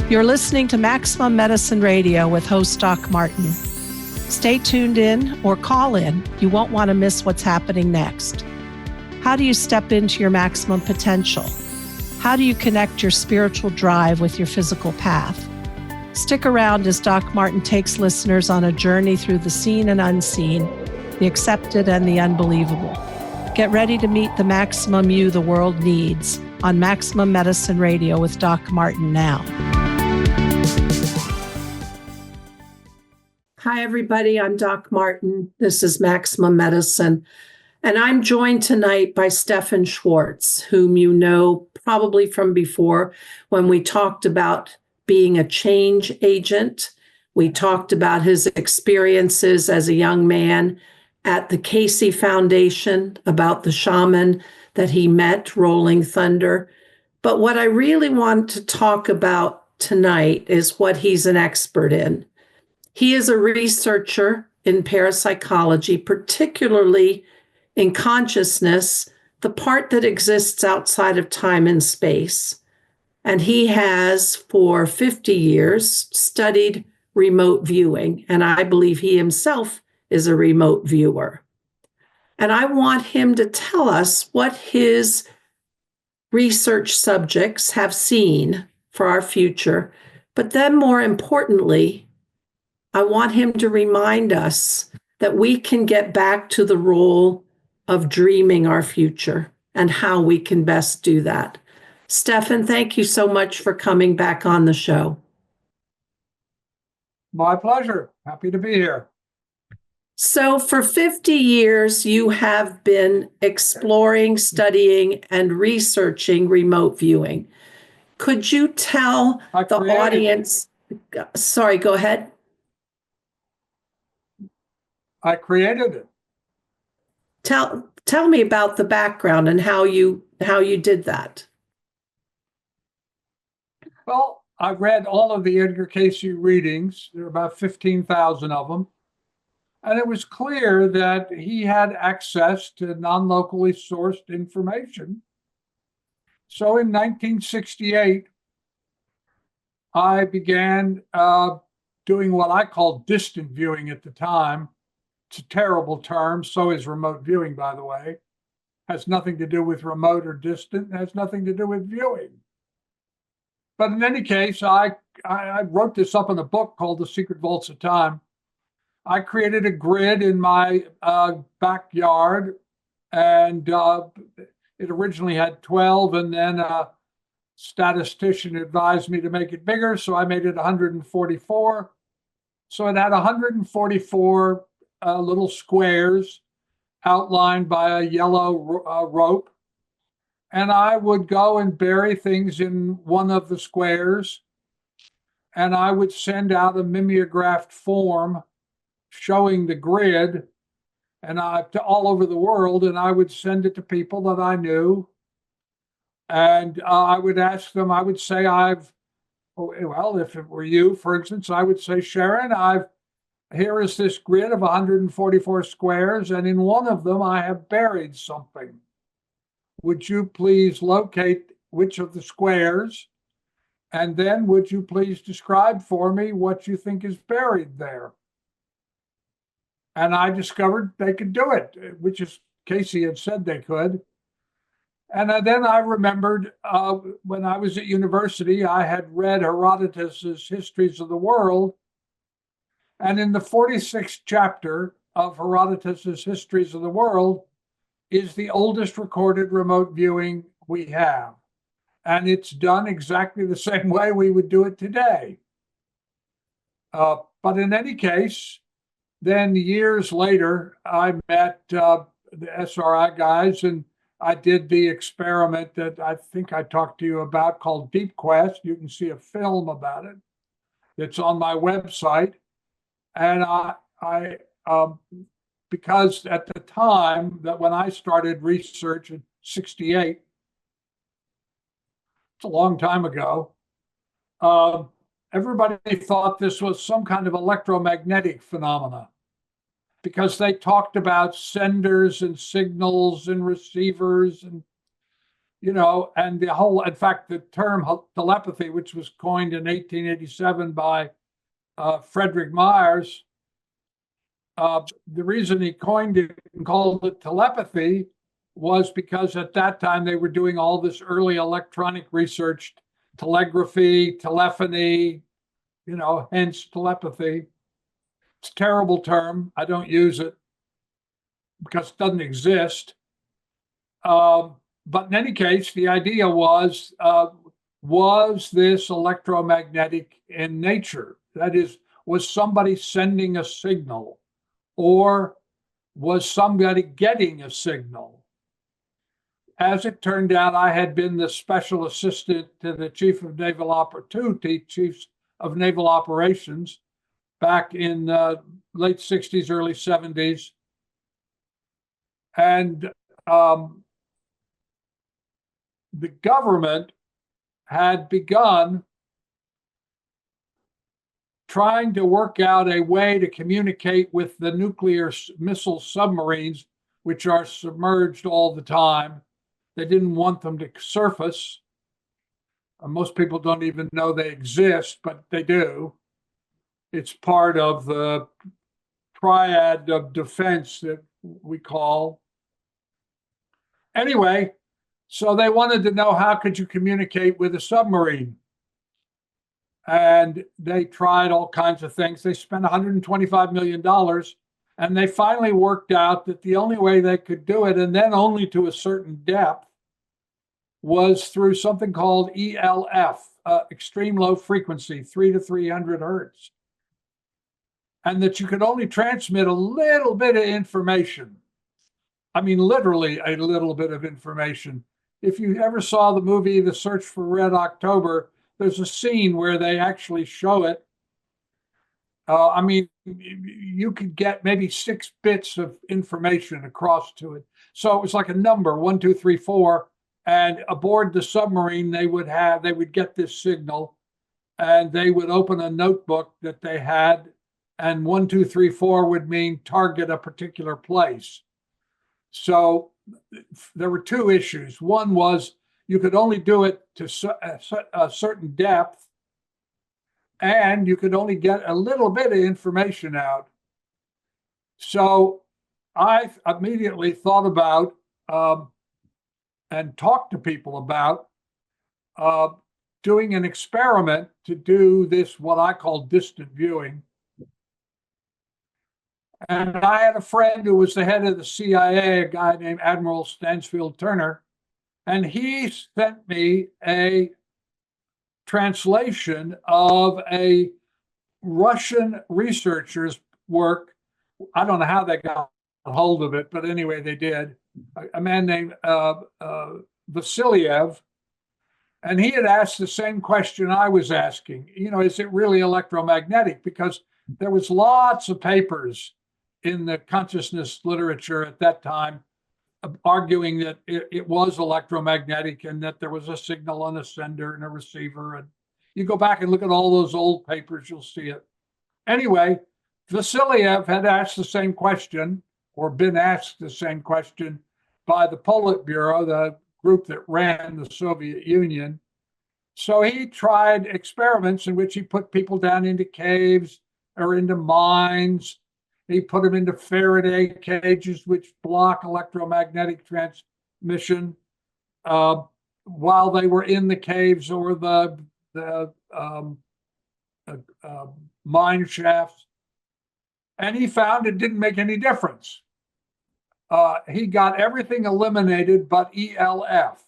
You're listening to Maximum Medicine Radio with host Doc Martin. Stay tuned in or call in. You won't want to miss what's happening next. How do you step into your maximum potential? How do you connect your spiritual drive with your physical path? Stick around as Doc Martin takes listeners on a journey through the seen and unseen, the accepted and the unbelievable. Get ready to meet the maximum you the world needs on Maximum Medicine Radio with Doc Martin now. Hi, everybody. I'm Doc Martin. This is Maximum Medicine. And I'm joined tonight by Stephan Schwartz, whom you know probably from before when we talked about being a change agent. We talked about his experiences as a young man at the Casey Foundation, about the shaman that he met, Rolling Thunder. But what I really want to talk about tonight is what he's an expert in. He is a researcher in parapsychology, particularly in consciousness, the part that exists outside of time and space. And he has, for 50 years, studied remote viewing, and I believe he himself is a remote viewer. And I want him to tell us what his research subjects have seen for our future. But then more importantly, I want him to remind us that we can get back to the role of dreaming our future and how we can best do that. Stephan, thank you so much for coming back on the show. My pleasure. Happy to be here. So for 50 years, you have been exploring, studying, and researching remote viewing. Could you tell the audience? Sorry, go ahead. I created it. Tell me about the background and how you did that. Well, I read all of the Edgar Cayce readings. There are about 15,000 of them. And it was clear that he had access to non-locally sourced information. So in 1968, I began doing what I called distant viewing at the time. It's a terrible term. So is remote viewing, by the way. Has nothing to do with remote or distant. It has nothing to do with viewing. But in any case, I wrote this up in a book called The Secret Vaults of Time. I created a grid in my backyard, and it originally had 12, and then a statistician advised me to make it bigger, so I made it 144. So it had 144 little squares outlined by a yellow rope. And I would go and bury things in one of the squares. And I would send out a mimeographed form showing the grid to all over the world. And I would send it to people that I knew. And I would ask them, I would say, if it were you, for instance, I would say, Sharon, here is this grid of 144 squares, and in one of them I have buried something. Would you please locate which of the squares, and then would you please describe for me what you think is buried there? And I discovered they could do it, which is Casey had said they could. And then I remembered when I was at university, I had read Herodotus's Histories of the World. And in the 46th chapter of Herodotus's Histories of the World is the oldest recorded remote viewing we have. And it's done exactly the same way we would do it today. But in any case, then years later, I met the SRI guys, and I did the experiment that I think I talked to you about called Deep Quest. You can see a film about it. It's on my website. And because at the time that when I started research in 68, it's a long time ago, everybody thought this was some kind of electromagnetic phenomena because they talked about senders and signals and receivers. and in fact, the term telepathy, which was coined in 1887 by Frederick Myers, the reason he coined it and called it telepathy was because at that time they were doing all this early electronic research, telegraphy, telephony, hence telepathy. It's a terrible term. I don't use it because it doesn't exist. But in any case, the idea was this electromagnetic in nature? That is, was somebody sending a signal, or was somebody getting a signal? As it turned out, I had been the special assistant to the chiefs of naval operations back in late 60s, early 70s. And the government had begun trying to work out a way to communicate with the nuclear missile submarines, which are submerged all the time. They didn't want them to surface. Most people don't even know they exist, but they do. It's part of the triad of defense that we call. Anyway, so they wanted to know, how could you communicate with a submarine? And they tried all kinds of things. They spent $125 million, and they finally worked out that the only way they could do it, and then only to a certain depth, was through something called ELF, extreme low frequency, 3 to 300 hertz. And that you could only transmit a little bit of information. I mean, literally a little bit of information. If you ever saw the movie The Search for Red October, there's a scene where they actually show it. I mean, you could get maybe 6 bits of information across to it. So it was like a number, 1, 2, 3, 4. And aboard the submarine, they would get this signal, and they would open a notebook that they had, and 1, 2, 3, 4 would mean target a particular place. So there were 2 issues. One was you could only do it to a certain depth, and you could only get a little bit of information out. So I immediately thought about and talked to people about doing an experiment to do this, what I call distant viewing. And I had a friend who was the head of the CIA, a guy named Admiral Stansfield Turner, and he sent me a translation of a Russian researcher's work. I don't know how they got a hold of it, but anyway, they did. A man named Vasiliev, and he had asked the same question I was asking. Is it really electromagnetic? Because there was lots of papers in the consciousness literature at that time arguing that it was electromagnetic and that there was a signal on a sender and a receiver. And you go back and look at all those old papers, you'll see it. Anyway, Vasiliev had asked the same question, or been asked the same question, by the Politburo, the group that ran the Soviet Union. So he tried experiments in which he put people down into caves or into mines. He put them into Faraday cages, which block electromagnetic transmission while they were in the caves or the mine shafts. And he found it didn't make any difference. He got everything eliminated but ELF.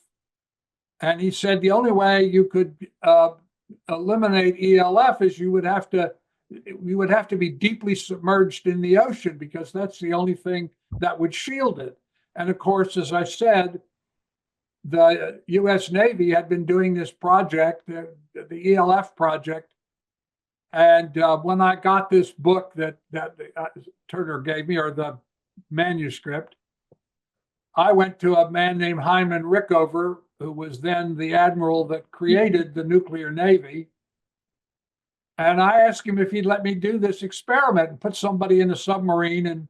And he said the only way you could eliminate ELF is you would have to be deeply submerged in the ocean, because that's the only thing that would shield it. And of course, as I said, the US Navy had been doing this project, the ELF project. And when I got this book that Turner gave me, or the manuscript, I went to a man named Hyman Rickover, who was then the admiral that created the nuclear navy. And I asked him if he'd let me do this experiment and put somebody in a submarine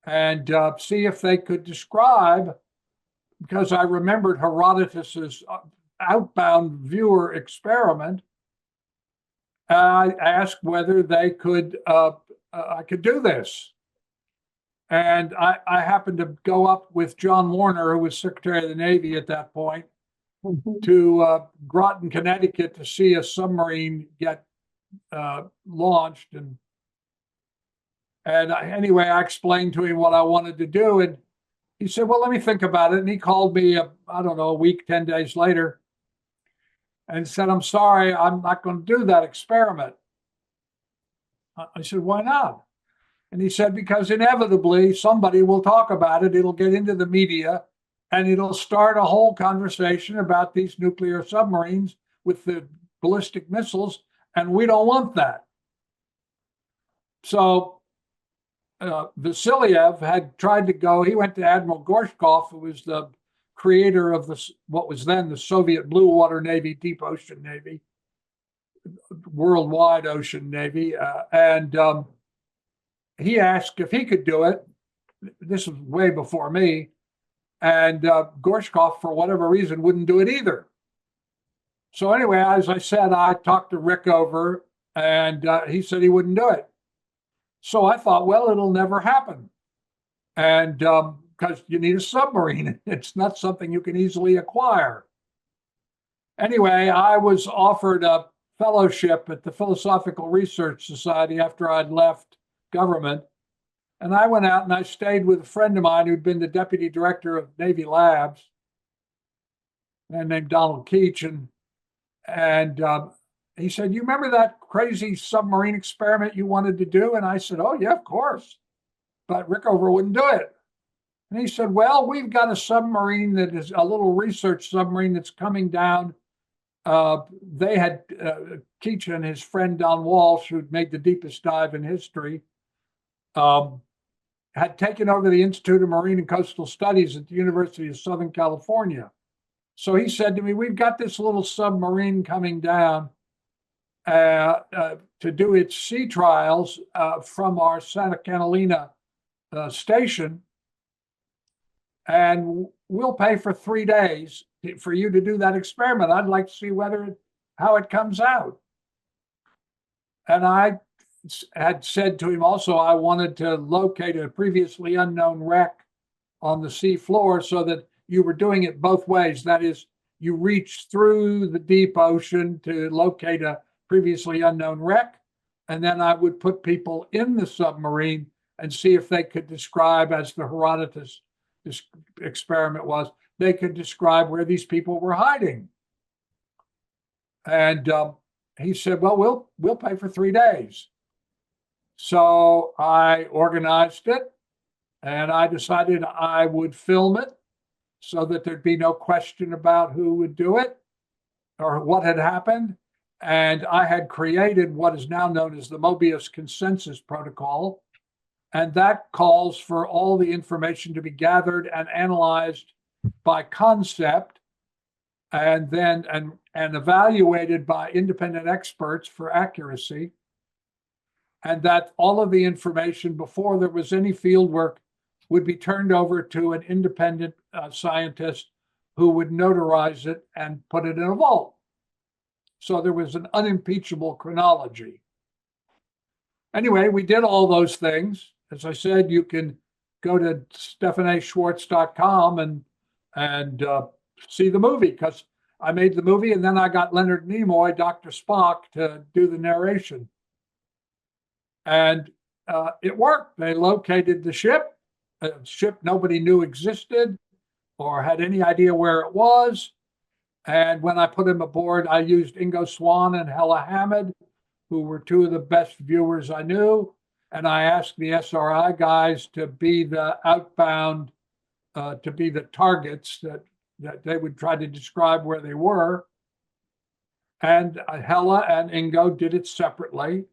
and see if they could describe because I remembered Herodotus's outbound viewer experiment, I asked whether they could, I could do this. And I happened to go up with John Warner, who was Secretary of the Navy at that point, to Groton, Connecticut, to see a submarine get launched. Anyway, I explained to him what I wanted to do, and he said, "Well, let me think about it." And he called me, I don't know, a week, 10 days later, and said, "I'm sorry, I'm not going to do that experiment." I said, "Why not?" And he said, "Because inevitably somebody will talk about it. It'll get into the media, and it'll start a whole conversation about these nuclear submarines with the ballistic missiles, and we don't want that." So Vasiliev had tried to go. He went to Admiral Gorshkov, who was the creator of what was then the Soviet Blue Water Navy, Deep Ocean Navy, Worldwide Ocean Navy, and he asked if he could do it. This was way before me, and Gorshkov, for whatever reason, wouldn't do it either. So anyway, as I said, I talked to Rickover, and he said he wouldn't do it. So I thought, well, it'll never happen. And because you need a submarine, it's not something you can easily acquire. Anyway, I was offered a fellowship at the Philosophical Research Society after I'd left government. And I went out and I stayed with a friend of mine who'd been the deputy director of Navy Labs, a man named Donald Keach. And he said, "You remember that crazy submarine experiment you wanted to do?" And I said, "Oh, yeah, of course." But Rickover wouldn't do it. And he said, "Well, we've got a submarine that is a little research submarine that's coming down." They had Keach and his friend Don Walsh, who'd made the deepest dive in history, had taken over the Institute of Marine and Coastal Studies at the University of Southern California. So he said to me, "We've got this little submarine coming down to do its sea trials from our Santa Catalina station, and we'll pay for 3 days for you to do that experiment. I'd like to see how it comes out." And I had said to him also, I wanted to locate a previously unknown wreck on the sea floor so that you were doing it both ways. That is, you reach through the deep ocean to locate a previously unknown wreck, and then I would put people in the submarine and see if they could describe, as the Herodotus experiment was, they could describe where these people were hiding. And he said, "Well, we'll pay for 3 days." So I organized it, and I decided I would film it so that there'd be no question about who would do it or what had happened. And I had created what is now known as the Mobius Consensus Protocol. And that calls for all the information to be gathered and analyzed by concept, and then and evaluated by independent experts for accuracy. And that all of the information, before there was any field work, would be turned over to an independent scientist who would notarize it and put it in a vault. So there was an unimpeachable chronology. Anyway, we did all those things. As I said, you can go to stephanschwartz.com and see the movie, because I made the movie, and then I got Leonard Nimoy, Dr. Spock, to do the narration. And it worked. They located the ship, a ship nobody knew existed or had any idea where it was. And when I put him aboard, I used Ingo Swann and Hella Hamid, who were two of the best viewers I knew. And I asked the SRI guys to be the outbound, to be the targets that they would try to describe where they were. And Hella and Ingo did it separately.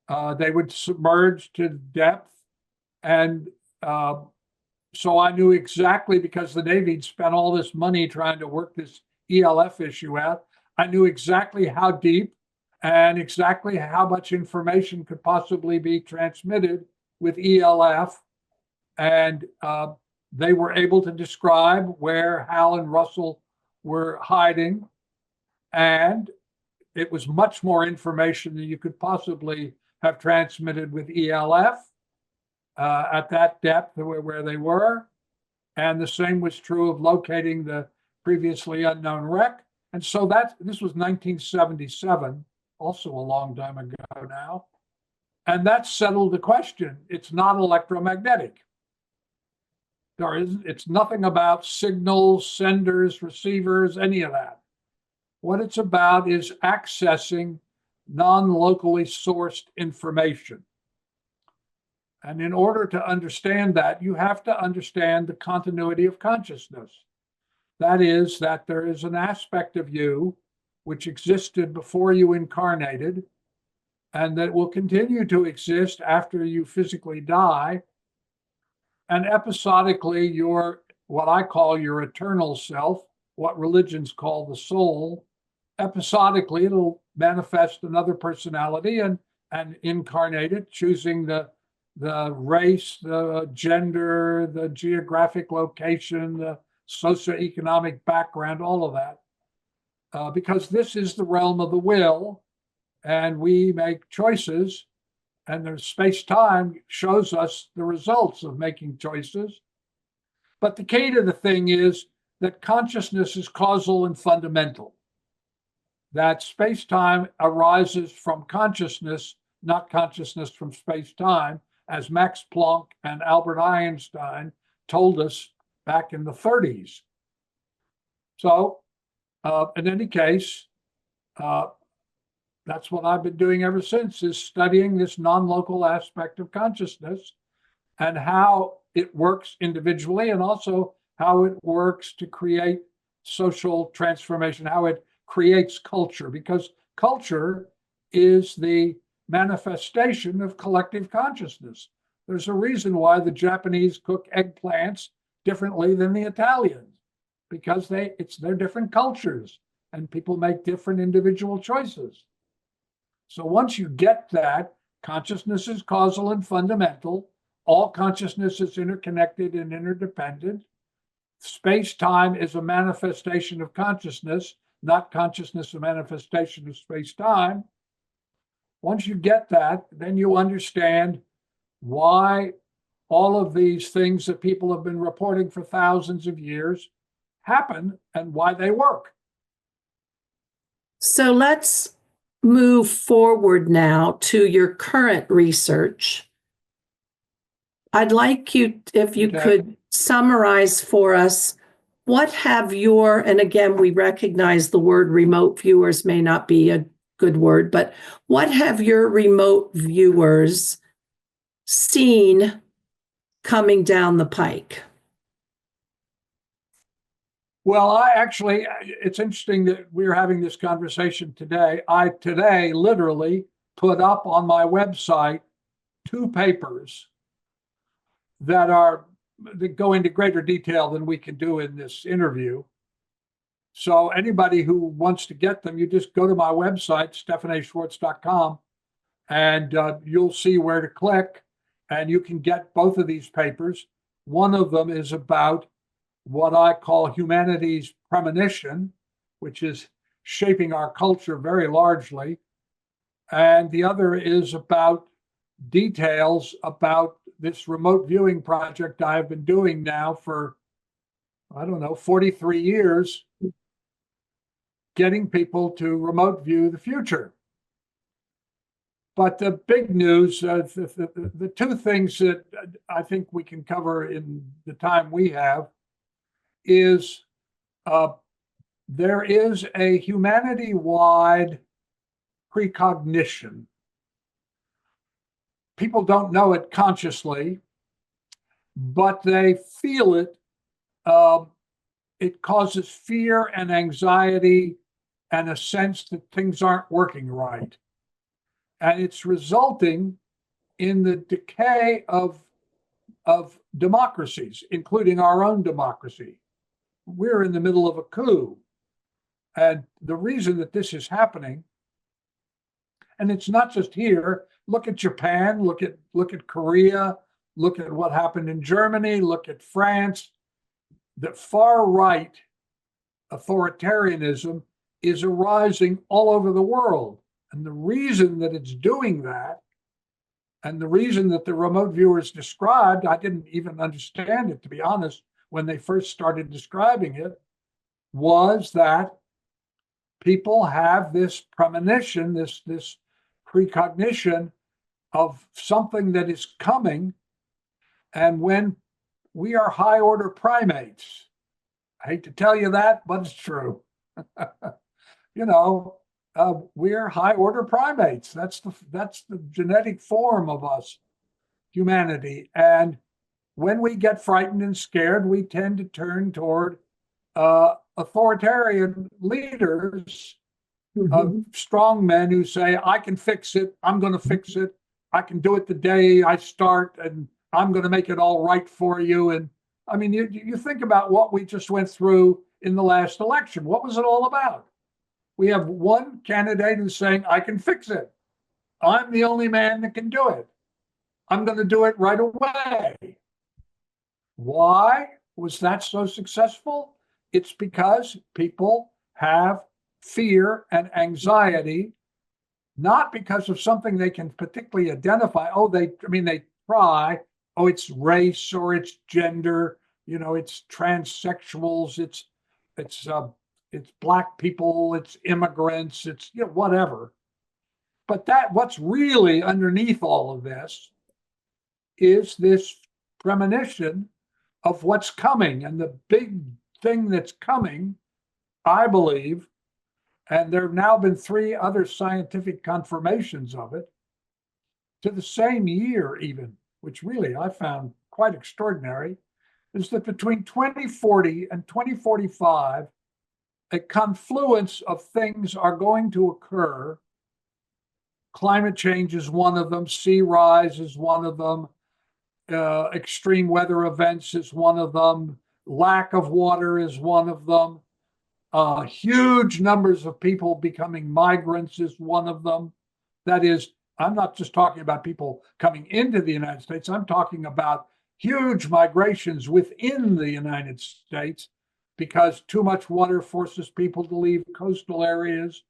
They would submerge to depth. And so I knew exactly, because the Navy had spent all this money trying to work this ELF issue out, I knew exactly how deep and exactly how much information could possibly be transmitted with ELF. And They were able to describe where Hal and Russell were hiding, and it was much more information than you could possibly have transmitted with ELF at that depth where they were. And the same was true of locating the previously unknown wreck. And so this was 1977, also a long time ago now. And that settled the question. It's not electromagnetic. It's nothing about signals, senders, receivers, any of that. What it's about is accessing non-locally sourced information. And in order to understand that, you have to understand the continuity of consciousness. That is, that there is an aspect of you which existed before you incarnated, and that will continue to exist after you physically die. And episodically, what I call your eternal self, what religions call the soul, episodically it'll manifest another personality and incarnate it, choosing the race, the gender, the geographic location, the socioeconomic background, all of that. Because this is the realm of the will, and we make choices, and the space-time shows us the results of making choices. But the key to the thing is that consciousness is causal and fundamental. That space-time arises from consciousness, not consciousness from space-time, as Max Planck and Albert Einstein told us back in the 30s. So, in any case, that's what I've been doing ever since, is studying this non-local aspect of consciousness and how it works individually, and also how it works to create social transformation, how it creates culture, because culture is the manifestation of collective consciousness. There's a reason why the Japanese cook eggplants differently than the Italians, because they're different cultures, and people make different individual choices. So once you get that, consciousness is causal and fundamental. All consciousness is interconnected and interdependent. Space-time is a manifestation of consciousness, not consciousness a manifestation of space-time. Once you get that, then you understand why all of these things that people have been reporting for thousands of years happen and why they work. So let's move forward now to your current research. I'd like you, if you could summarize for us, what have and again, we recognize the word remote viewers may not be a good word, but what have your remote viewers seen coming down the pike? Well, it's interesting that we're having this conversation today. I today literally put up on my website 2 papers that go into greater detail than we can do in this interview. So anybody who wants to get them, you just go to my website, stephanschwartz.com, and you'll see where to click, and you can get both of these papers. One of them is about what I call humanity's premonition, which is shaping our culture very largely. And the other is about details about this remote viewing project I've been doing now for, 43 years, getting people to remote view the future. But the big news, the 2 things that I think we can cover in the time we have is there is a humanity-wide precognition. People don't know it consciously, but they feel it. It causes fear and anxiety and a sense that things aren't working right. And it's resulting in the decay of democracies, including our own democracy. We're in the middle of a coup. And the reason that this is happening, and it's not just here, look at Japan, look at Korea, Look at what happened in Germany, look at France. The far right authoritarianism is arising all over the world. And the reason that it's doing that, and the reason that the remote viewers described, I didn't even understand it, to be honest, when they first started describing it, was that people have this premonition, this precognition of something that is coming. And when we are high order primates, I hate to tell you that, but it's true. We're high order primates. That's the genetic form of us, humanity. And when we get frightened and scared, we tend to turn toward authoritarian leaders, strong men who say, I can fix it. I'm going to fix it. I can do it the day I start, and I'm going to make it all right for you. And I mean, you think about what we just went through in the last election. What was it all about? We have one candidate who's saying, I can fix it. I'm the only man that can do it. I'm going to do it right away. Why was that so successful? It's because people have fear and anxiety, not because of something they can particularly identify. They try. It's race or it's gender. It's transsexuals. It's Black people. It's immigrants. It's whatever. But what's really underneath all of this is this premonition of what's coming. And the big thing that's coming, I believe, and there have now been 3 other scientific confirmations of it to the same year even, which really I found quite extraordinary, is that between 2040 and 2045, a confluence of things are going to occur. Climate change is one of them, sea rise is one of them, extreme weather events is one of them, lack of water is one of them, huge numbers of people becoming migrants is one of them. That is, I'm not just talking about people coming into the United States, I'm talking about huge migrations within the United States because too much water forces people to leave coastal areas,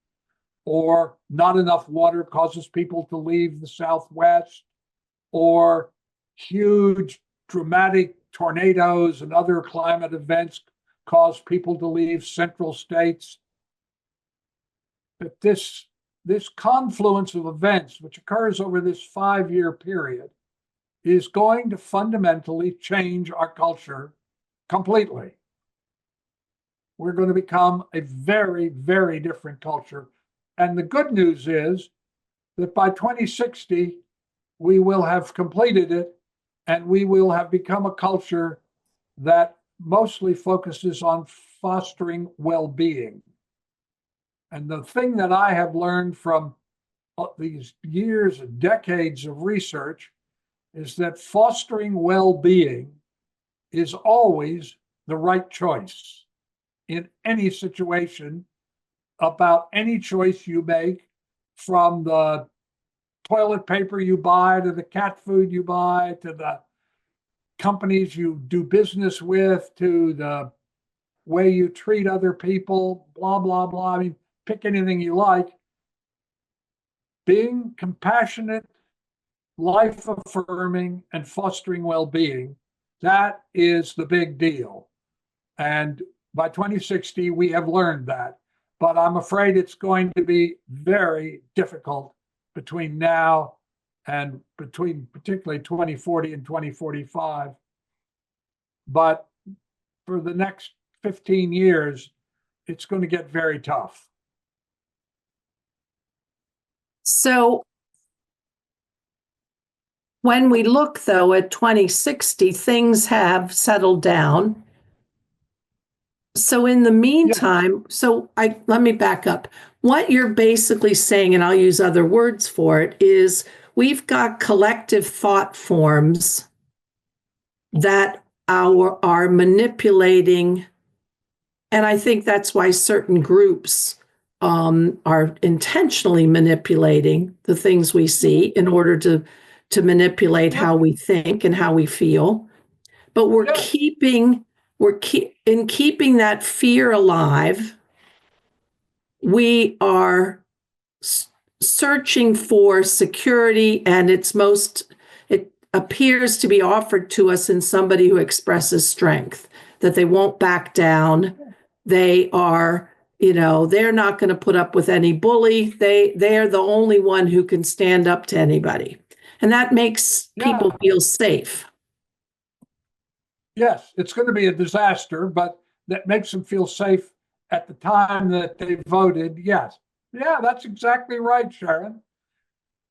or not enough water causes people to leave the Southwest, or huge dramatic tornadoes and other climate events cause people to leave central states. But this confluence of events, which occurs over this 5-year period, is going to fundamentally change our culture completely. We're going to become a very, very different culture. And the good news is that by 2060, we will have completed it, and we will have become a culture that mostly focuses on fostering well-being. And the thing that I have learned from these years and decades of research is that fostering well-being is always the right choice in any situation, about any choice you make, from the toilet paper you buy to the cat food you buy to the companies you do business with to the way you treat other people, blah, blah, blah. I mean, pick anything you like. Being compassionate, life affirming, and fostering well-being, that is the big deal. And by 2060, we have learned that. But I'm afraid it's going to be very difficult between now and between particularly 2040 and 2045. But for the next 15 years, it's going to get very tough. So when we look, though, at 2060, things have settled down. So in the meantime, let me back up. What you're basically saying, and I'll use other words for it, is we've got collective thought forms that are manipulating, and I think that's why certain groups are intentionally manipulating the things we see in order to to manipulate how we think and how we feel. But we're keeping that fear alive. We are searching for security, and it appears to be offered to us in somebody who expresses strength, that they won't back down. They are, they're not going to put up with any bully. They're the only one who can stand up to anybody. And that makes people feel safe. Yes, it's going to be a disaster, but that makes them feel safe at the time that they voted. Yes. Yeah, that's exactly right, Sharon.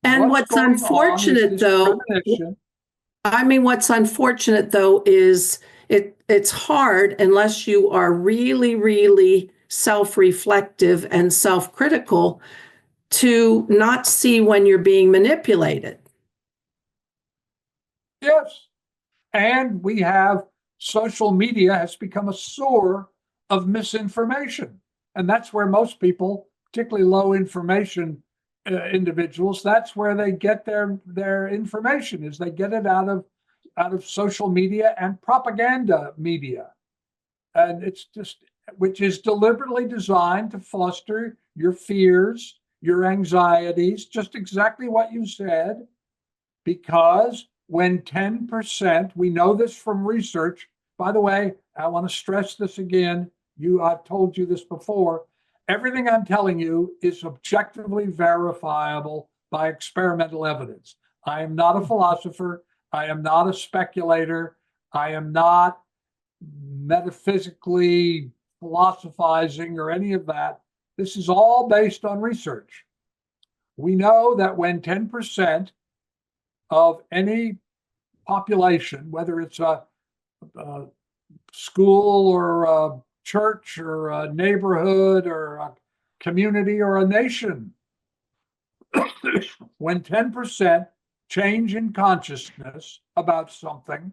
And what's unfortunate, though, what's unfortunate, though, is it's hard unless you are really, really self-reflective and self-critical to not see when you're being manipulated. Yes. And we have social media has become a source of misinformation. And that's where most people, particularly low information individuals, that's where they get their information, is they get it out of social media and propaganda media. And it's just, which is deliberately designed to foster your fears, your anxieties, just exactly what you said, because when 10%, we know this from research. By the way, I want to stress this again. I've told you this before. Everything I'm telling you is objectively verifiable by experimental evidence. I am not a philosopher. I am not a speculator. I am not metaphysically philosophizing or any of that. This is all based on research. We know that when 10% of any population, whether it's a school or a church or a neighborhood or a community or a nation, when 10% change in consciousness about something,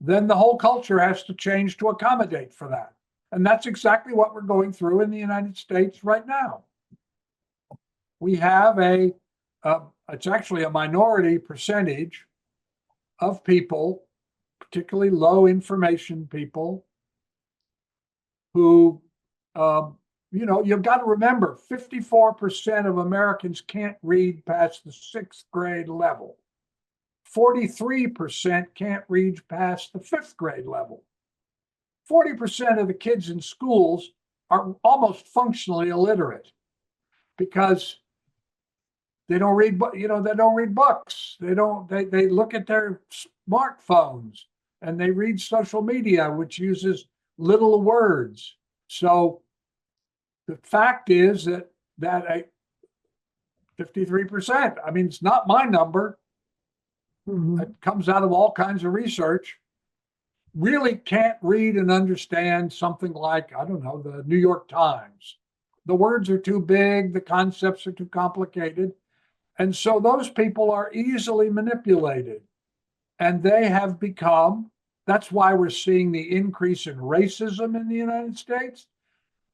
then the whole culture has to change to accommodate for that. And that's exactly what we're going through in the United States right now. We have it's actually a minority percentage of people, particularly low information people, who, you've got to remember, 54% of Americans can't read past the 6th grade level. 43% can't read past the 5th grade level. 40% of the kids in schools are almost functionally illiterate because they don't read, they don't read books. They look at their smartphones and they read social media, which uses little words. So the fact is that 53%, I mean, it's not my number. Mm-hmm. It comes out of all kinds of research, really can't read and understand something like, I don't know, the New York Times. The words are too big, the concepts are too complicated. And so those people are easily manipulated. And they have become, that's why we're seeing the increase in racism in the United States.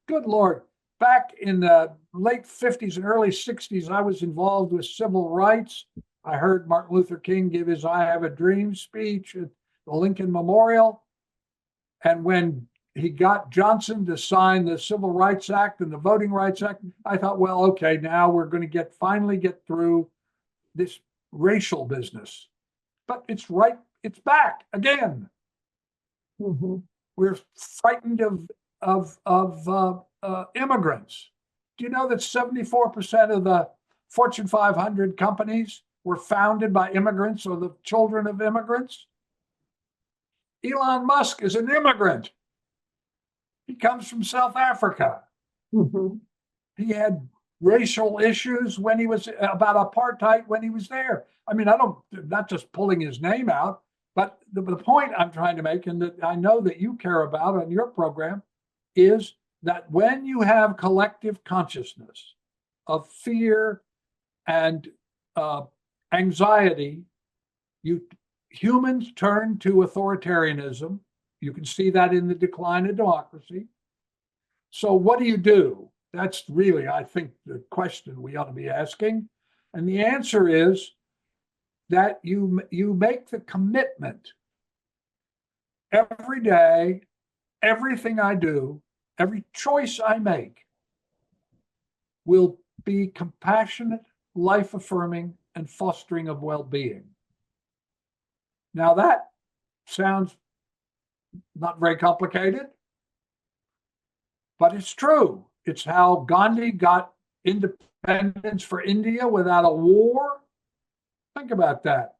Good Lord. Back in the late 50s and early 60s, I was involved with civil rights. I heard Martin Luther King give his I Have a Dream speech at the Lincoln Memorial. And when he got Johnson to sign the Civil Rights Act and the Voting Rights Act, I thought, well, okay, now we're going to finally get through this racial business. But it's back again. Mm-hmm. We're frightened of immigrants. Do you know that 74% of the Fortune 500 companies were founded by immigrants or the children of immigrants? Elon Musk is an immigrant. He comes from South Africa. Mm-hmm. He had racial issues when he was about apartheid when he was there. I mean, not just pulling his name out, but the point I'm trying to make, and that I know that you care about on your program, is that when you have collective consciousness of fear and anxiety, humans turn to authoritarianism. You can see that in the decline of democracy. So what do you do? That's really, I think, the question we ought to be asking. And the answer is that you make the commitment every day, everything I do, every choice I make will be compassionate, life affirming, and fostering of well-being. Now that sounds not very complicated, but it's true. It's how Gandhi got independence for India without a war. Think about that.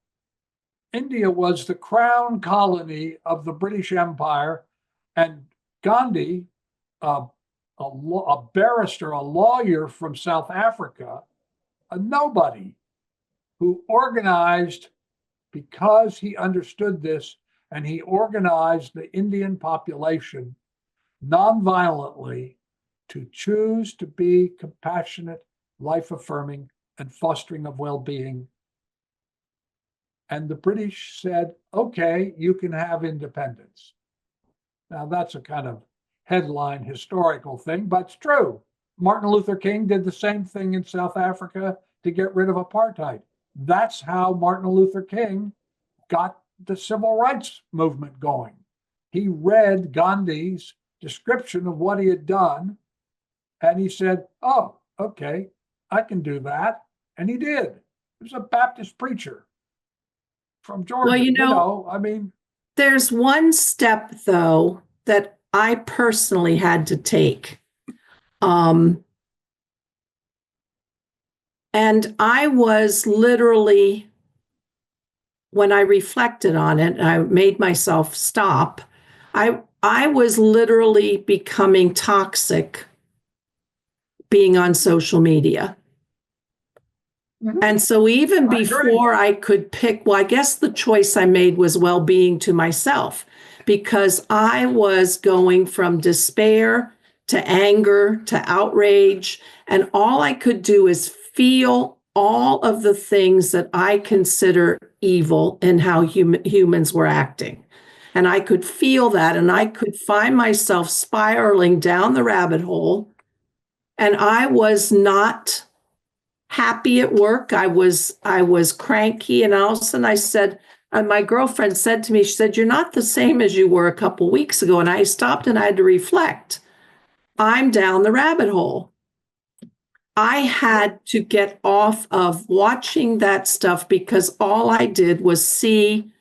India was the crown colony of the British Empire, and Gandhi, a barrister, a lawyer from South Africa, a nobody who organized because he understood this, and he organized the Indian population nonviolently to choose to be compassionate, life-affirming, and fostering of well-being. And the British said, okay, you can have independence. Now, that's a kind of headline historical thing, but it's true. Martin Luther King did the same thing in South Africa to get rid of apartheid. That's how Martin Luther King got the civil rights movement going. He read Gandhi's description of what he had done, and he said, oh, okay, I can do that. And he did. He was a Baptist preacher from Georgia. Well, you know, I mean, there's one step, though, that I personally had to take. And I was literally, when I reflected on it, I made myself stop. I was literally becoming toxic being on social media. mhm. And so even I agree. before I could pick, well, I guess the choice I made was well-being to myself, because I was going from despair to anger to outrage. And all I could do is feel all of the things that I consider evil in how humans were acting. And I could feel that, and I could find myself spiraling down the rabbit hole. And I was not happy at work. I was cranky, and all of a sudden I said, and my girlfriend said to me, she said, "You're not the same as you were a couple weeks ago." And I stopped and I had to reflect. I'm down the rabbit hole. I had to get off of watching that stuff, because all I did was see,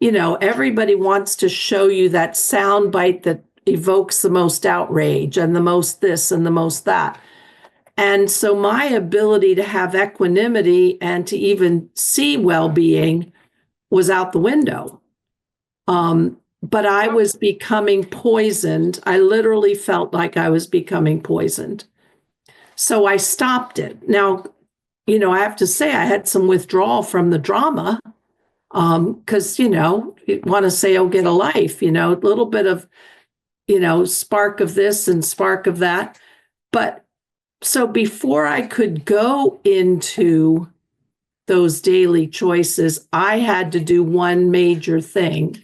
everybody wants to show you that sound bite that evokes the most outrage and the most this and the most that. And so my ability to have equanimity and to even see well-being was out the window. But I was becoming poisoned. I literally felt like I was becoming poisoned. So I stopped it. Now, I have to say I had some withdrawal from the drama, because, you want to say, oh, get a life, a little bit of, spark of this and spark of that. But so before I could go into those daily choices, I had to do one major thing.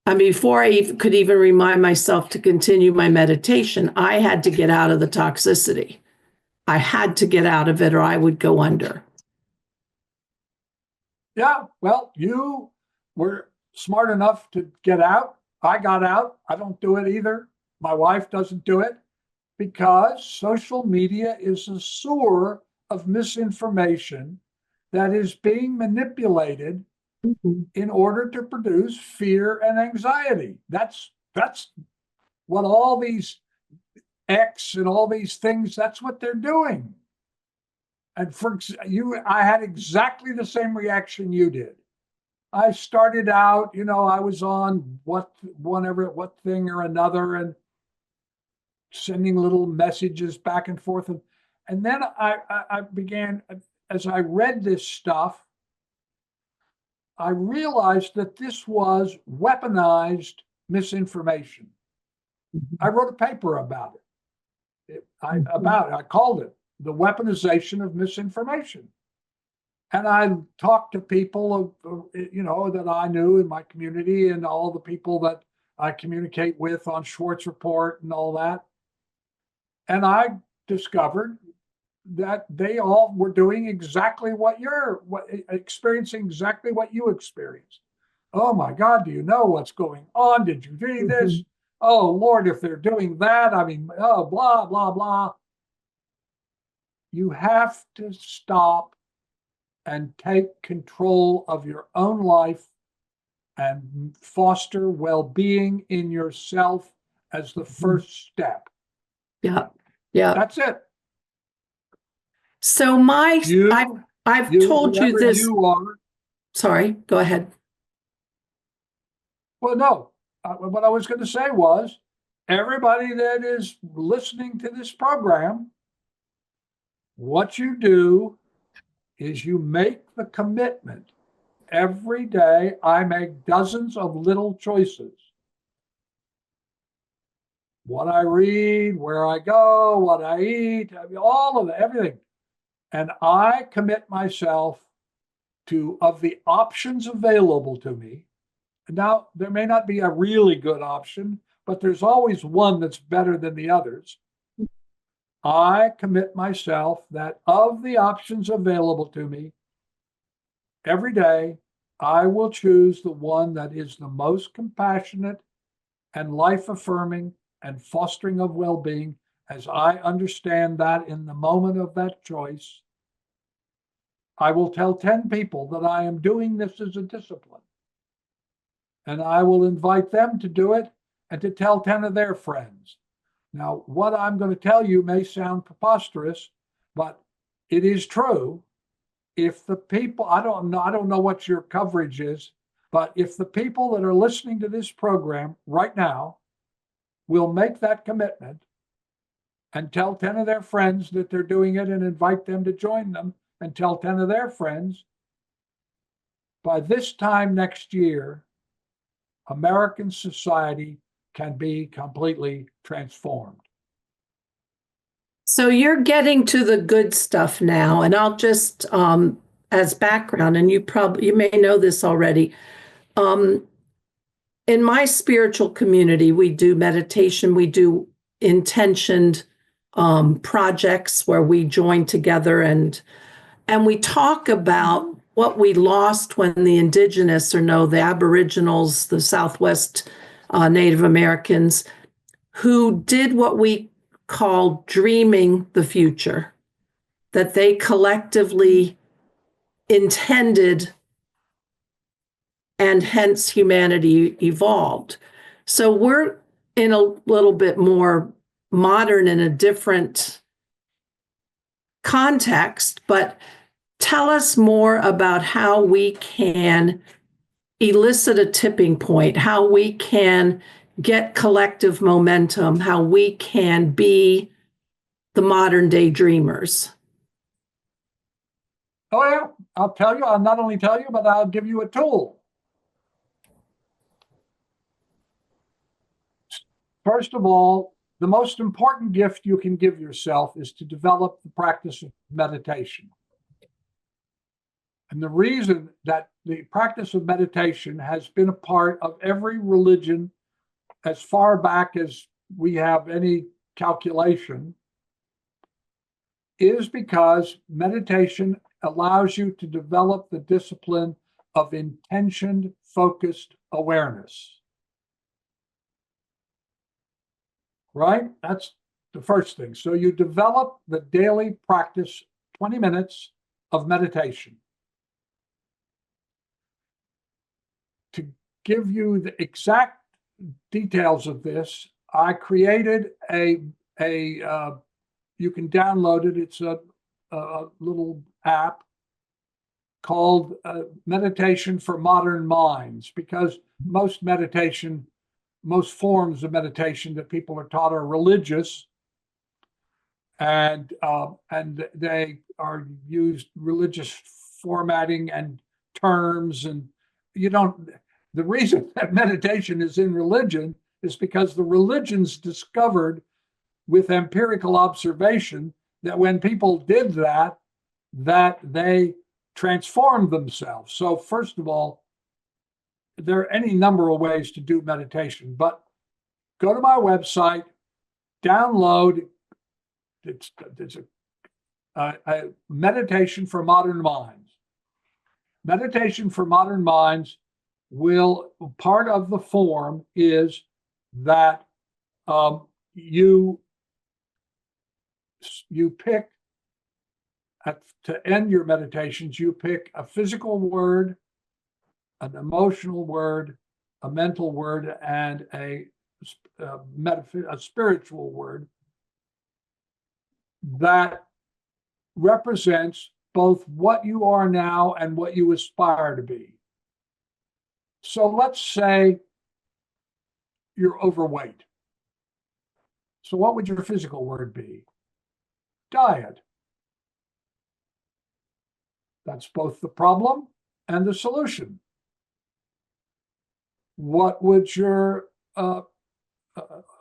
I mean, before I could even remind myself to continue my meditation, I had to get out of the toxicity. I had to get out of it, or I would go under. Yeah, well, you were smart enough to get out. I got out. I don't do it either. My wife doesn't do it, because social media is a sewer of misinformation that is being manipulated in order to produce fear and anxiety. That's what all these X and all these things, that's what they're doing. And for you, I had exactly the same reaction you did. I started out, I was on what thing or another, and sending little messages back and forth. And then I began, as I read this stuff, I realized that this was weaponized misinformation. I wrote a paper about it. I called it The Weaponization of Misinformation. And I talked to people that I knew in my community, and all the people that I communicate with on Schwartz Report and all that. And I discovered that they all were doing exactly experiencing exactly what you experienced. Oh my God, do you know what's going on? Did you read this? Oh Lord, if they're doing that, I mean, oh, blah, blah, blah. You have to stop and take control of your own life and foster well-being in yourself as the first step. Yeah. Yeah. That's it. So I've told you whoever this. You are. Sorry, go ahead. Well, no, what I was going to say was everybody that is listening to this program, what you do is you make the commitment. Every day I make dozens of little choices. What I read, where I go, what I eat, I mean, all of it, everything. And I commit myself to, of the options available to me. Now, there may not be a really good option, but there's always one that's better than the others. I commit myself that of the options available to me, every day, I will choose the one that is the most compassionate and life-affirming and fostering of well-being as I understand that in the moment of that choice. I will tell 10 people that I am doing this as a discipline. And I will invite them to do it and to tell 10 of their friends. Now, what I'm going to tell you may sound preposterous, but it is true. If the people, I don't know what your coverage is, but if the people that are listening to this program right now will make that commitment and tell 10 of their friends that they're doing it and invite them to join them and tell 10 of their friends, by this time next year, American society can be completely transformed. So you're getting to the good stuff now, and I'll just, as background, and you may know this already. In my spiritual community, we do meditation, we do intentioned projects where we join together and we talk about what we lost when the indigenous, or no, the Aboriginals, the Southwest Native Americans, who did what we call dreaming the future, that they collectively intended, and hence humanity evolved. So we're in a little bit more modern and a different context, but tell us more about how we can elicit a tipping point, how we can get collective momentum, how we can be the modern day dreamers. Oh, yeah, I'll tell you. I'll not only tell you, but I'll give you a tool. First of all, the most important gift you can give yourself is to develop the practice of meditation. And the reason that the practice of meditation has been a part of every religion as far back as we have any calculation is because meditation allows you to develop the discipline of intentioned, focused awareness. Right? That's the first thing. So you develop the daily practice, 20 minutes of meditation. To give you the exact details of this, I created you can download it. It's a little app called Meditation for Modern Minds, because most forms of meditation that people are taught are religious, and they are used religious formatting and terms, and the reason that meditation is in religion is because the religions discovered with empirical observation that when people did that they transformed themselves. So first of all, there are any number of ways to do meditation, but go to my website, download. It's meditation for modern minds. Meditation for modern minds part of the form is that you pick, to end your meditations, you pick a physical word, an emotional word, a mental word, and a spiritual word that represents both what you are now and what you aspire to be. So let's say you're overweight. So what would your physical word be? Diet. That's both the problem and the solution. What would your,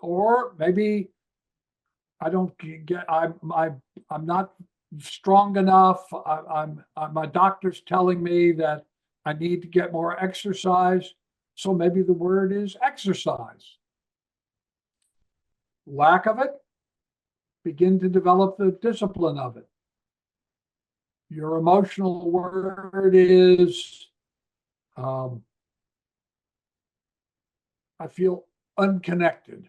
or maybe I don't get, I'm not strong enough. My doctor's telling me that I need to get more exercise. So maybe the word is exercise. Lack of it, begin to develop the discipline of it. Your emotional word is, I feel unconnected.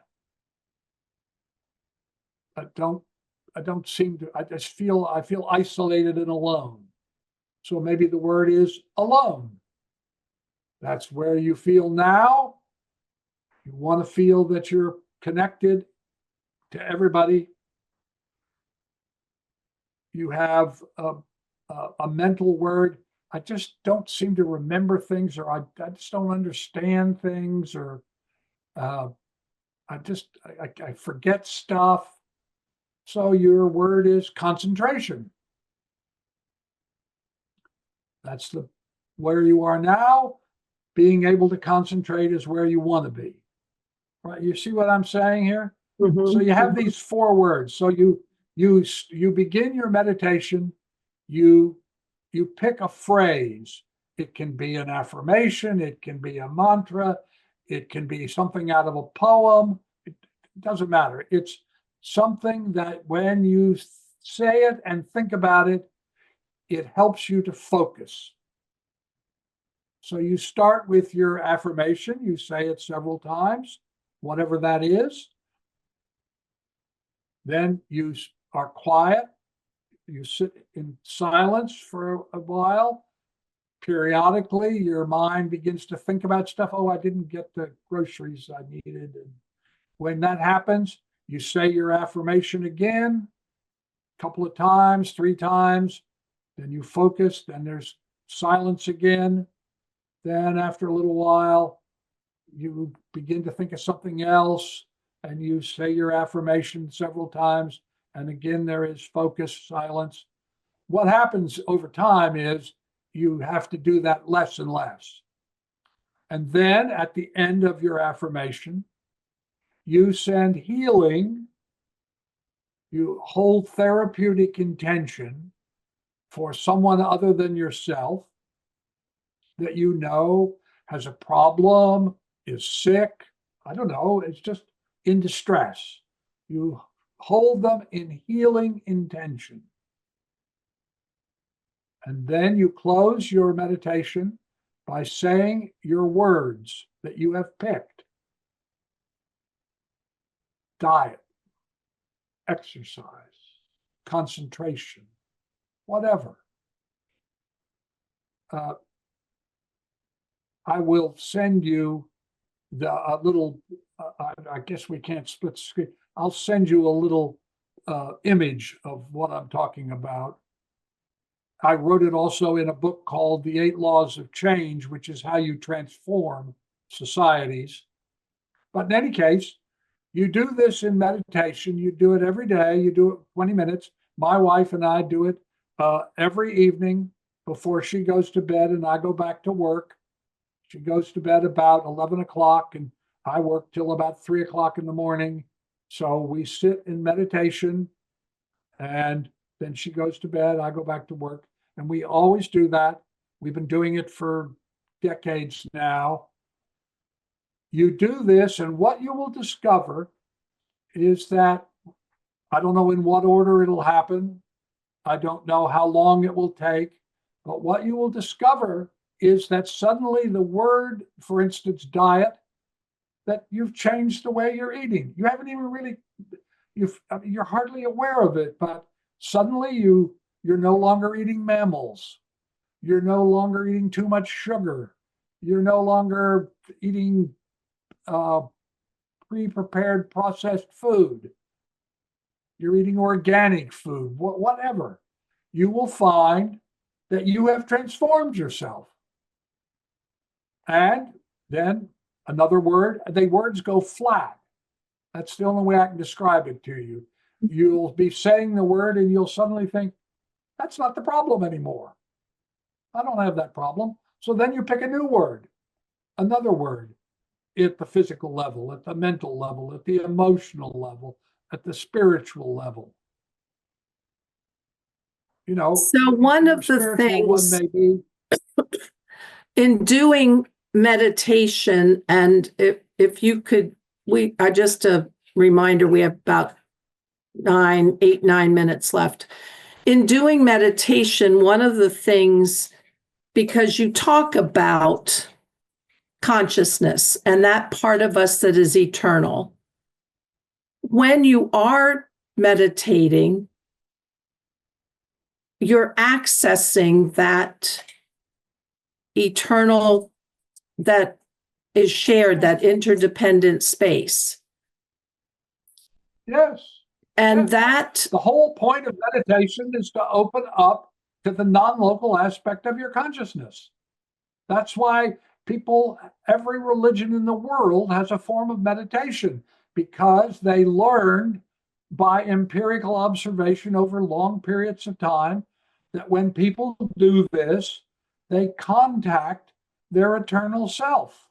I feel isolated and alone. So maybe the word is alone. That's where you feel now. You want to feel that you're connected to everybody. You have a mental word. I just don't seem to remember things, or I just don't understand things, or I forget stuff. So your word is concentration. That's where you are now. Being able to concentrate is where you want to be. Right? You see what I'm saying here? Mm-hmm. So you have these 4 words. So you begin your meditation. You pick a phrase. It can be an affirmation. It can be a mantra. It can be something out of a poem. It doesn't matter. It's something that when you say it and think about it, it helps you to focus. So you start with your affirmation. You say it several times, whatever that is. Then you are quiet. You sit in silence for a while. Periodically, your mind begins to think about stuff. Oh, I didn't get the groceries I needed. And when that happens, you say your affirmation again, a couple of times, 3 times. Then you focus. Then there's silence again. Then after a little while, you begin to think of something else, and you say your affirmation several times. And again, there is focus, silence. What happens over time is you have to do that less and less. And then at the end of your affirmation, you send healing, you hold therapeutic intention for someone other than yourself that you know has a problem, is sick, I don't know, it's just in distress. You hold them in healing intention. And then you close your meditation by saying your words that you have picked. Diet, exercise, concentration, whatever. I will send you a little, I guess we can't split screen. I'll send you a little image of what I'm talking about. I wrote it also in a book called The 8 Laws of Change, which is how you transform societies. But in any case, you do this in meditation. You do it every day. You do it 20 minutes. My wife and I do it every evening before she goes to bed and I go back to work. She goes to bed about 11 o'clock and I work till about 3 o'clock in the morning. So we sit in meditation and then she goes to bed. I go back to work. And we always do that. We've been doing it for decades now. You do this, and what you will discover is that, I don't know in what order it'll happen. I don't know how long it will take, but what you will discover is that suddenly the word, for instance, diet, that you've changed the way you're eating. You haven't even really, you're hardly aware of it, but suddenly you're no longer eating mammals. You're no longer eating too much sugar. You're no longer eating pre-prepared processed food. You're eating organic food, whatever. You will find that you have transformed yourself. And then another word, the words go flat. That's the only way I can describe it to you. You'll be saying the word and you'll suddenly think, that's not the problem anymore. I don't have that problem. So then you pick a new word, another word, at the physical level, at the mental level, at the emotional level, at the spiritual level. You know, So one of the spiritual one things may be in doing meditation, and if you could, I just a reminder, we have about 9 minutes left. In doing meditation, one of the things, because you talk about consciousness and that part of us that is eternal, when you are meditating, you're accessing that eternal, that is shared, that interdependent space. yes. And Yes. that, The whole point of meditation is to open up to the non-local aspect of your consciousness. That's why every religion in the world has a form of meditation, because they learned by empirical observation over long periods of time that when people do this, they contact their eternal self.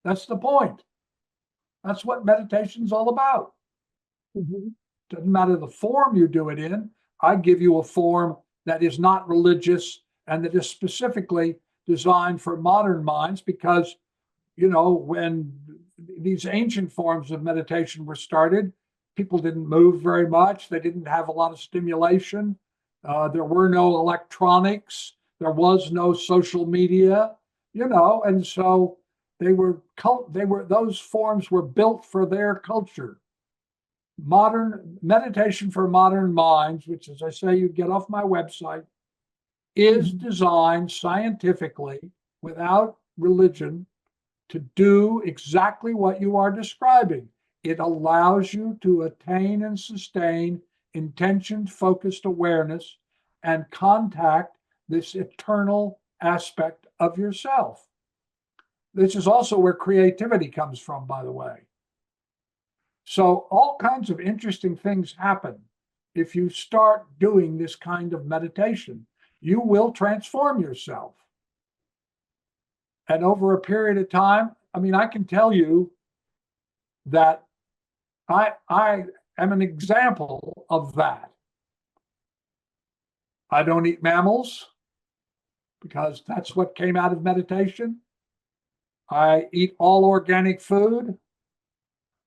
That's the point. That's what meditation's all about. Doesn't matter the form you do it in. I give you a form that is not religious and that is specifically designed for modern minds, because, you know, when these ancient forms of meditation were started, people didn't move very much. They didn't have a lot of stimulation. There were no electronics. There was no social media, you know, and so those forms were built for their culture. Modern meditation for modern minds, which, as I say, you get off my website, is designed scientifically, without religion, to do exactly what you are describing. It allows you to attain and sustain intention-focused awareness and contact this eternal aspect of yourself. This is also where creativity comes from, by the way. So all kinds of interesting things happen if you start doing this kind of meditation. You will transform yourself. And over a period of time, I mean, I can tell you that I am an example of that. I don't eat mammals because that's what came out of meditation. I eat all organic food.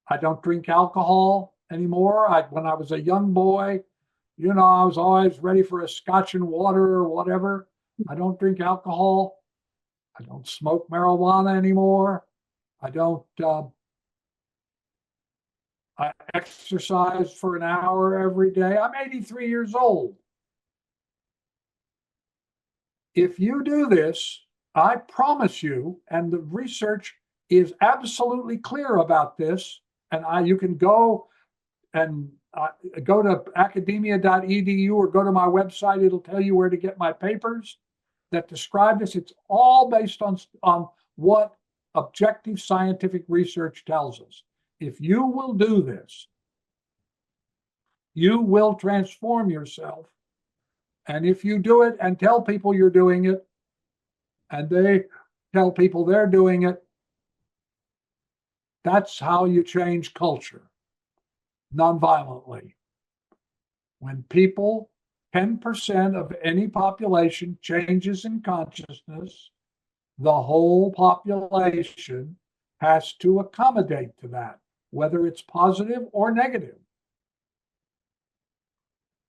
I don't drink alcohol anymore. When I was a young boy, you know, I was always ready for a scotch and water or whatever. I don't drink alcohol. I don't smoke marijuana anymore. I exercise for an hour every day. I'm 83 years old. If you do this, I promise you, and the research is absolutely clear about this, and you can go and go to academia.edu or go to my website. It'll tell you where to get my papers that describe this. It's all based on what objective scientific research tells us. If you will do this, you will transform yourself. And if you do it and tell people you're doing it, and they tell people they're doing it, that's how you change culture, nonviolently. When people, 10% of any population changes in consciousness, the whole population has to accommodate to that, whether it's positive or negative.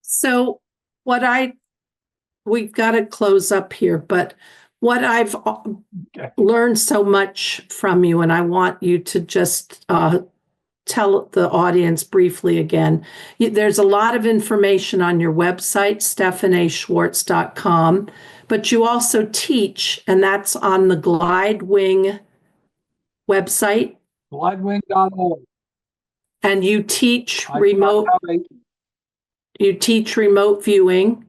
so we've got to close up here, but what I've learned so much from you, and I want you to just tell the audience briefly again. There's a lot of information on your website, stephanschwartz.com, but you also teach, and that's on the Glidewing website. Glidewing.org. And you teach remote viewing.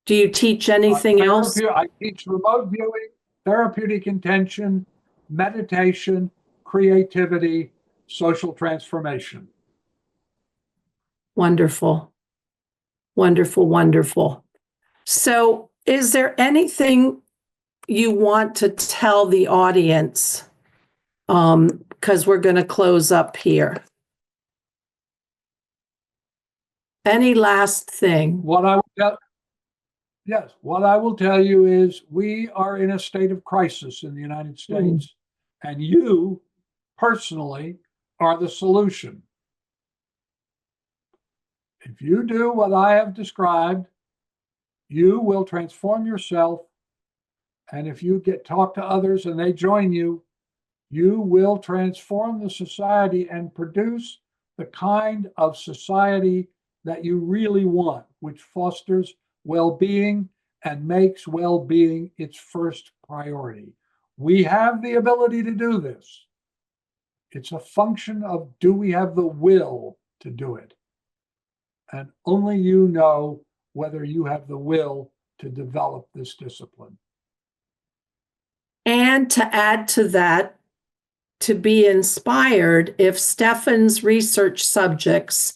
Do you teach anything else? I teach remote viewing, therapeutic intention, meditation, creativity, social transformation. Wonderful. Wonderful, wonderful. So is there anything you want to tell the audience? Because we're going to close up here. Any last thing? What I will tell you is we are in a state of crisis in the United States, and you personally are the solution. If you do what I have described, you will transform yourself, and if you talk to others and they join you, you will transform the society and produce the kind of society that you really want, which fosters well-being and makes well-being its first priority. We have the ability to do this. It's a function of, do we have the will to do it? And only you know whether you have the will to develop this discipline. And to add to that, to be inspired, if Stephan's research subjects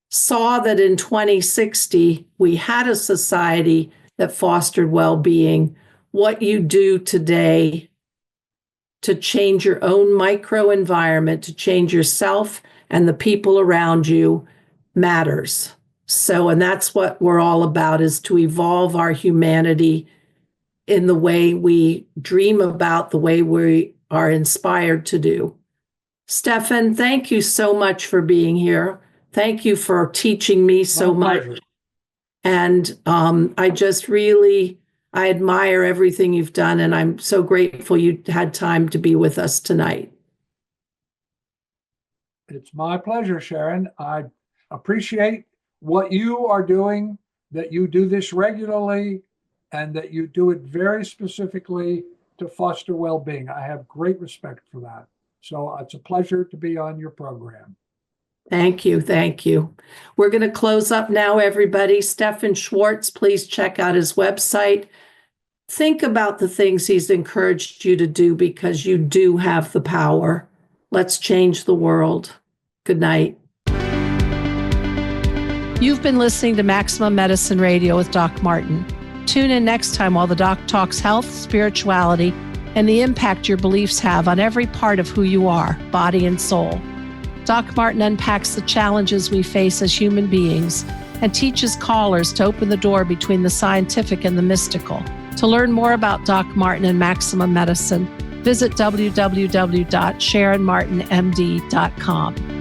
saw that in 2060 we had a society that fostered well-being, what you do today to change your own microenvironment, to change yourself and the people around you matters. So, and that's what we're all about, is to evolve our humanity in the way we dream about, the way we are inspired to do. Stephan, thank you so much for being here. Thank you for teaching me so much. And I just really, I admire everything you've done, and I'm so grateful you had time to be with us tonight. It's my pleasure, Sharon. I appreciate what you are doing, that you do this regularly, and that you do it very specifically to foster well-being. I have great respect for that. So it's a pleasure to be on your program. Thank you. Thank you. We're going to close up now, everybody. Stephan Schwartz, please check out his website. Think about the things he's encouraged you to do, because you do have the power. Let's change the world. Good night. You've been listening to Maximum Medicine Radio with Doc Martin. Tune in next time while the doc talks health, spirituality, and the impact your beliefs have on every part of who you are, body and soul. Doc Martin unpacks the challenges we face as human beings and teaches callers to open the door between the scientific and the mystical. To learn more about Doc Martin and Maximum Medicine, visit www.sharonmartinmd.com.